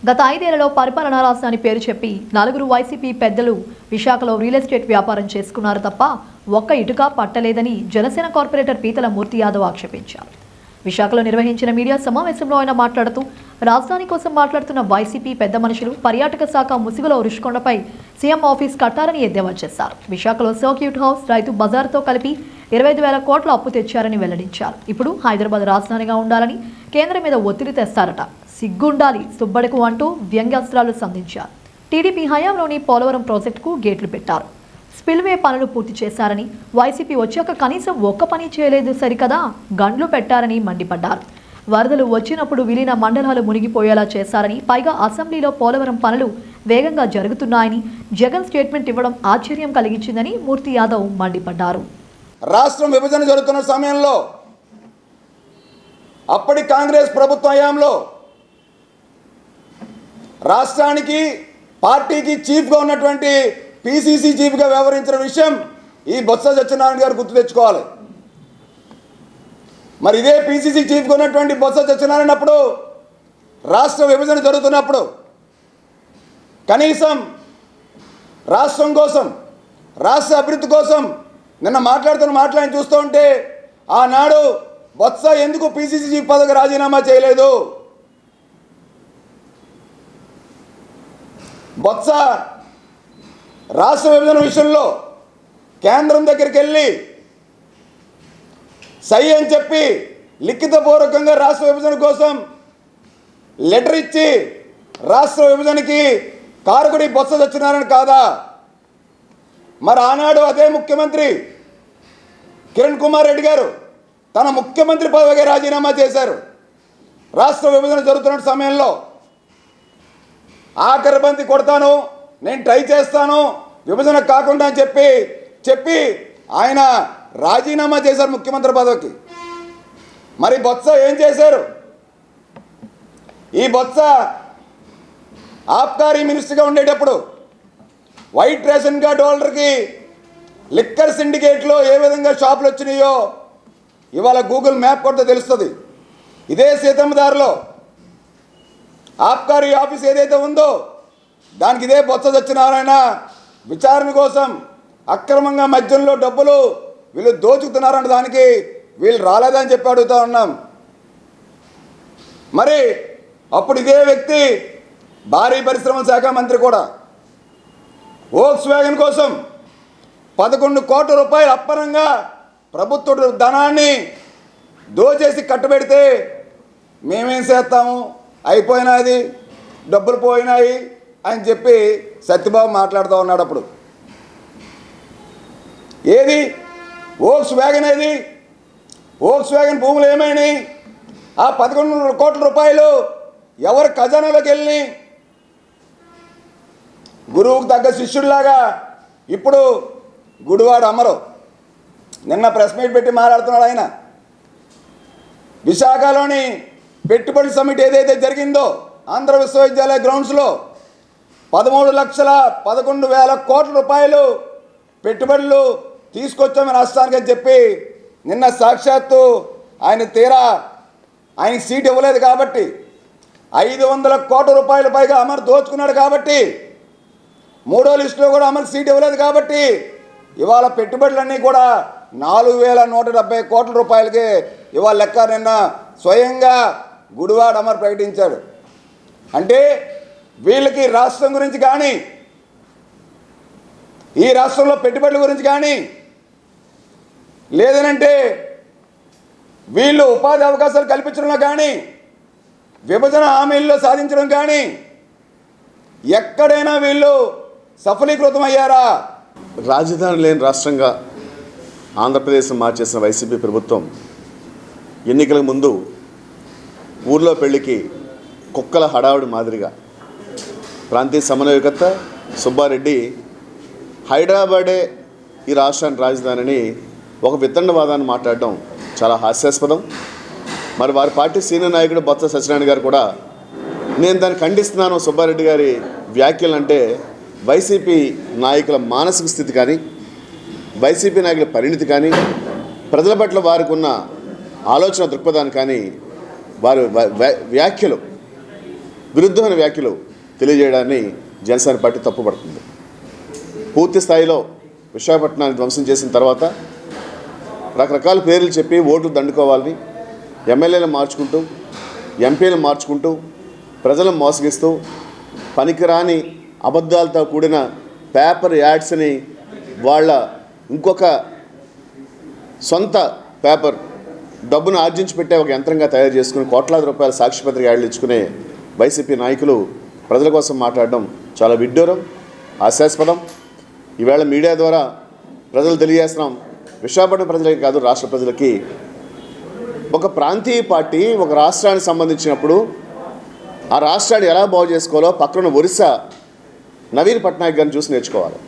గత 5 ఏళ్లలో పరిపాలనా రాజధాని పేరు చెప్పి నలుగురు వైసీపీ పెద్దలు విశాఖలో రియల్ ఎస్టేట్ వ్యాపారం చేసుకున్నారు తప్ప ఒక్క ఇటుక పట్టలేదని జనసేన కార్పొరేటర్ పీతల మూర్తి యాదవ్ ఆక్షేపించారు. విశాఖలో నిర్వహించిన మీడియా సమావేశంలో ఆయన మాట్లాడుతూ రాజధాని కోసం మాట్లాడుతున్న వైసీపీ పెద్ద మనుషులు పర్యాటక శాఖ ముసుగులో రుషికొండపై సీఎం ఆఫీస్ కట్టారని ఎద్దేవా చేశారు. విశాఖలో సర్క్యూట్ హౌస్, రైతు బజార్తో కలిపి 25,000 కోట్ల అప్పు తెచ్చారని వెల్లడించారు. ఇప్పుడు హైదరాబాద్ రాజధానిగా ఉండాలని కేంద్రం మీద ఒత్తిడి తెస్తారట. సిగ్గుండాలి సుబ్బడకు అంటూ వ్యంగ్యాస్త్రాలు సంధించారు. టీడీపీ హయాంలోని పోలవరం ప్రాజెక్టుకు గేట్లు పెట్టారు. స్పిల్వే పనులు పూర్తి చేశారని, వైసీపీ వచ్చాక కనీసం ఒక్క పని చేయలేదు సరికదా గండ్లు పెట్టారని మండిపడ్డారు. వరదలు వచ్చినప్పుడు విలీన మండలాలు మునిగిపోయేలా చేశారని, పైగా అసెంబ్లీలో పోలవరం పనులు వేగంగా జరుగుతున్నాయని జగన్ స్టేట్మెంట్ ఇవ్వడం ఆశ్చర్యం కలిగించిందని మూర్తి యాదవ్ మండిపడ్డారు. రాష్ట్రం విభజన జరుగుతున్న సమయంలో అప్పటి కాంగ్రెస్ ప్రభుత్వ హయాంలో రాష్ట్రానికి పార్టీకి చీఫ్గా ఉన్నటువంటి పిసిసి చీఫ్గా వ్యవహరించిన విషయం ఈ బొత్స సత్యనారాయణ గారు గుర్తు తెచ్చుకోవాలి. మరి ఇదే పిసిసి చీఫ్గా ఉన్నటువంటి బొత్స సత్యనారాయణ అప్పుడు రాష్ట్ర విభజన జరుగుతున్నప్పుడు కనీసం రాష్ట్రం కోసం, రాష్ట్ర అభివృద్ధి కోసం నిన్న మాట్లాడిన చూస్తూ ఉంటే ఆనాడు బొత్స ఎందుకు పిసిసి చీఫ్ పదవికి రాజీనామా చేయలేదు? బొత్స రాష్ట్ర విభజన విషయంలో కేంద్రం దగ్గరికి వెళ్ళి సై అని చెప్పి లిఖితపూర్వకంగా రాష్ట్ర విభజన కోసం లెటర్ ఇచ్చి రాష్ట్ర విభజనకి కారకుడి బొత్స సత్యనారాయణ కాదా? మరి ఆనాడు అదే ముఖ్యమంత్రి కిరణ్ కుమార్ రెడ్డి గారు తన ముఖ్యమంత్రి పదవికి రాజీనామా చేశారు. రాష్ట్ర విభజన జరుగుతున్న సమయంలో ఆఖరి బంతి కొడతాను, నేను ట్రై చేస్తాను విభజన కాకుండా అని చెప్పి ఆయన రాజీనామా చేశారు ముఖ్యమంత్రి పదవికి. మరి బొత్స ఏం చేశారు? ఈ బొత్స ఆబ్కారీ మినిస్టర్గా ఉండేటప్పుడు వైట్ రేషన్ కార్డు హోల్డర్కి లిక్కర్ సిండికేట్లో ఏ విధంగా షాపులు వచ్చినాయో ఇవాళ గూగుల్ మ్యాప్ కొడితే తెలుస్తుంది. ఇదే సీతమ్మదారిలో ఆబ్కారీ ఆఫీస్ ఏదైతే ఉందో దానికి ఇదే బొత్స సత్యనారాయణ విచారణ కోసం అక్రమంగా మద్యంలో డబ్బులు వీళ్ళు దోచుకుతున్నారన్న దానికి వీళ్ళు రాలేదని చెప్పి అడుగుతూ ఉన్నాం. మరి అప్పుడు ఇదే వ్యక్తి భారీ పరిశ్రమల శాఖ మంత్రి కూడా వోక్స్ వ్యాగన్ కోసం 11 కోట్ల రూపాయలు అప్పనంగా ప్రభుత్వ ధనాన్ని దోచేసి కట్టబెడితే మేమేం చేస్తాము, అయిపోయినది, డబ్బులు పోయినాయి అని చెప్పి సత్యబాబు మాట్లాడుతూ ఉన్నాడు. అప్పుడు ఏది వోక్స్ వ్యాగన్, ఏది వోక్స్ వ్యాగన్ భూములు ఏమైనాయి? ఆ 11 కోట్ల రూపాయలు ఎవరి ఖజానాలోకి వెళ్ళి గురువుకు తగ్గ శిష్యుడిలాగా ఇప్పుడు గుడివాడ అమరు నిన్న ప్రెస్ మీట్ పెట్టి మాట్లాడుతున్నాడు. ఆయన విశాఖలోని పెట్టుబడి సమిట్ ఏదైతే జరిగిందో ఆంధ్ర విశ్వవిద్యాలయ గ్రౌండ్స్లో 13,11,000 కోట్ల రూపాయలు పెట్టుబడులు తీసుకొచ్చామని రాష్ట్రానికి అని చెప్పి నిన్న సాక్షాత్తు ఆయనకి సీట్ ఇవ్వలేదు కాబట్టి 500 కోట్ల రూపాయల పైగా అమర్ దోచుకున్నాడు కాబట్టి, మూడో లిస్టులో కూడా అమర్ సీట్ ఇవ్వలేదు కాబట్టి ఇవాళ పెట్టుబడులన్నీ కూడా 4,170 కోట్ల రూపాయలకి ఇవాళ లెక్క నిన్న స్వయంగా గుడివాడ అమర్ ప్రకటించాడు. అంటే వీళ్ళకి రాష్ట్రం గురించి కానీ, ఈ రాష్ట్రంలో పెట్టుబడుల గురించి కానీ, లేదనంటే వీళ్ళు ఉపాధి అవకాశాలు కల్పించడంలో కానీ, విభజన హామీల్లో సాధించడం కానీ ఎక్కడైనా వీళ్ళు సఫలీకృతం అయ్యారా? రాజధాని లేని రాష్ట్రంగా ఆంధ్రప్రదేశ్ మార్చేసిన వైసీపీ ప్రభుత్వం ఎన్నికల ముందు ఊర్లో పెళ్లికి కుక్కల హడావుడి మాదిరిగా ప్రాంతీయ సమన్వయకర్త సుబ్బారెడ్డి హైదరాబాదే ఈ రాష్ట్రానికి రాజధానిని ఒక వితండవాదాన్ని మాట్లాడడం చాలా హాస్యాస్పదం. మరి వారి పార్టీ సీనియర్ నాయకుడు బొత్స సత్యనారాయణ గారు కూడా నేను దాన్ని ఖండిస్తున్నాను. సుబ్బారెడ్డి గారి వ్యాఖ్యలు అంటే వైసీపీ నాయకుల మానసిక స్థితి కానీ, వైసీపీ నాయకుల పరిణితి కానీ, ప్రజల పట్ల వారికి ఉన్న ఆలోచన దృక్పథాన్ని కానీ వారి వ్యాఖ్యలు విరుద్ధమైన వ్యాఖ్యలు తెలియజేయడాన్ని జనసేన పార్టీ తప్పుపడుతుంది. పూర్తి స్థాయిలో విశాఖపట్నాన్ని ధ్వంసం చేసిన తర్వాత రకరకాల పేర్లు చెప్పి ఓట్లు దండుకోవాలని ఎమ్మెల్యేలను మార్చుకుంటూ ఎంపీలను మార్చుకుంటూ ప్రజలను మోసగిస్తూ పనికిరాని అబద్ధాలతో కూడిన పేపర్ యాడ్స్ని వాళ్ళ ఇంకొక సొంత పేపర్ డబ్బును ఆర్జించి పెట్టే ఒక యంత్రంగా తయారు చేసుకుని కోట్లాది రూపాయల సాక్షిపత్రిక యాడ్లు ఇచ్చుకునే వైసీపీ నాయకులు ప్రజల కోసం మాట్లాడడం చాలా విడ్డూరం, హాస్యాస్పదం. ఈవేళ మీడియా ద్వారా ప్రజలు తెలియజేస్తున్నాం, విశాఖపట్నం ప్రజలకి కాదు రాష్ట్ర ప్రజలకి, ఒక ప్రాంతీయ పార్టీ ఒక రాష్ట్రానికి సంబంధించినప్పుడు ఆ రాష్ట్రాన్ని ఎలా బాగు చేసుకోవాలో పక్కన ఒరిస్సా నవీన్ పట్నాయక్ గారిని చూసి నేర్చుకోవాలి.